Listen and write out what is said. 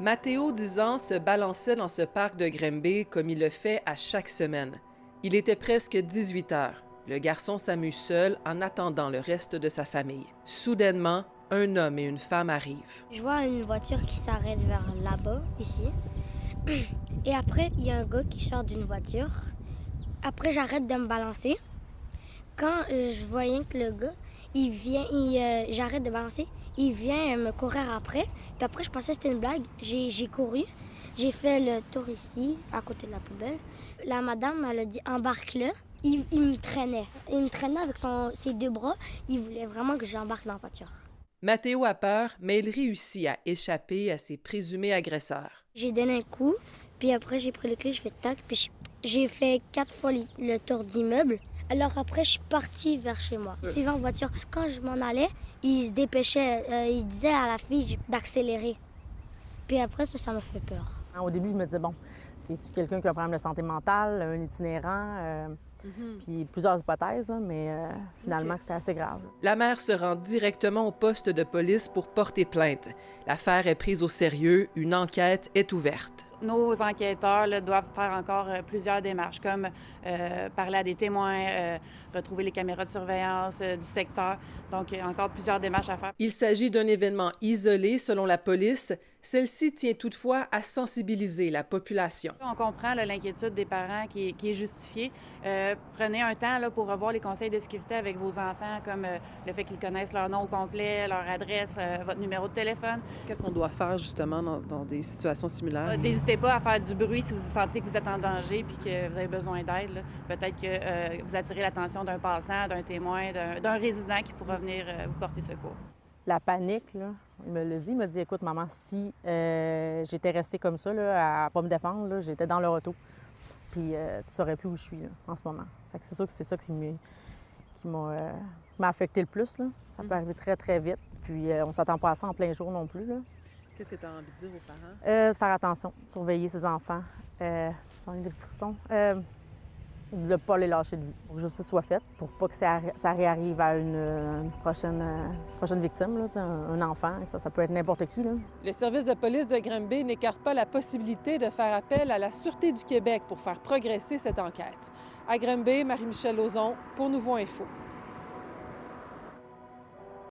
Matteo, 10 ans, se balançait dans ce parc de Grimby comme il le fait à chaque semaine. Il était presque 18 heures. Le garçon s'amuse seul en attendant le reste de sa famille. Soudainement, un homme et une femme arrivent. Je vois une voiture qui s'arrête vers là-bas, ici. Et après, il y a un gars qui sort d'une voiture. Après, j'arrête de me balancer. Quand je voyais que le gars, j'arrête de balancer, il vient me courir après. Puis après, je pensais que c'était une blague. J'ai couru. J'ai fait le tour ici, à côté de la poubelle. La madame, elle a dit « embarque là ». Il me traînait. Il me traînait avec ses deux bras. Il voulait vraiment que j'embarque dans la voiture. Matteo a peur, mais il réussit à échapper à ses présumés agresseurs. J'ai donné un coup, puis après, j'ai pris les clés, je fais tac, puis j'ai fait 4 fois le tour d'immeuble. Alors après, je suis partie vers chez moi, suivant la voiture. Quand je m'en allais, il se dépêchait, il disait à la fille d'accélérer. Puis après, ça m'a fait peur. Au début, je me disais, bon, c'est-tu quelqu'un qui a un problème de santé mentale, un itinérant, puis plusieurs hypothèses, là, mais finalement, c'était assez grave. La mère se rend directement au poste de police pour porter plainte. L'affaire est prise au sérieux, une enquête est ouverte. Nos enquêteurs là, doivent faire encore plusieurs démarches, comme parler à des témoins, retrouver les caméras de surveillance du secteur. Donc, il y a encore plusieurs démarches à faire. Il s'agit d'un événement isolé, selon la police. Celle-ci tient toutefois à sensibiliser la population. On comprend l'inquiétude des parents qui est justifiée. Prenez un temps là, pour revoir les conseils de sécurité avec vos enfants, comme le fait qu'ils connaissent leur nom au complet, leur adresse, votre numéro de téléphone. Qu'est-ce qu'on doit faire justement dans des situations similaires? N'hésitez pas à faire du bruit si vous sentez que vous êtes en danger puis que vous avez besoin d'aide. Peut-être que vous attirez l'attention d'un passant, d'un témoin, d'un résident qui pourra venir vous porter secours. La panique, là, il me l'a dit, il m'a dit, écoute, maman, si j'étais restée comme ça, là, à pas me défendre, là, j'étais dans leur auto, puis tu saurais plus où je suis là, en ce moment. Fait que c'est sûr que c'est ça qui m'a affecté le plus. Là. Ça peut arriver très, très vite, puis on s'attend pas à ça en plein jour non plus. Là. Qu'est-ce que tu as envie de dire aux parents? De faire attention, surveiller ses enfants. J'en ai des frissons. De ne pas les lâcher de vue. Pour que justice soit faite, pour pas que ça réarrive à une prochaine victime, là, un enfant. Ça peut être n'importe qui. Là. Le service de police de Grimby n'écarte pas la possibilité de faire appel à la Sûreté du Québec pour faire progresser cette enquête. À Grimby, Marie-Michelle Lauzon pour Nouveau Info.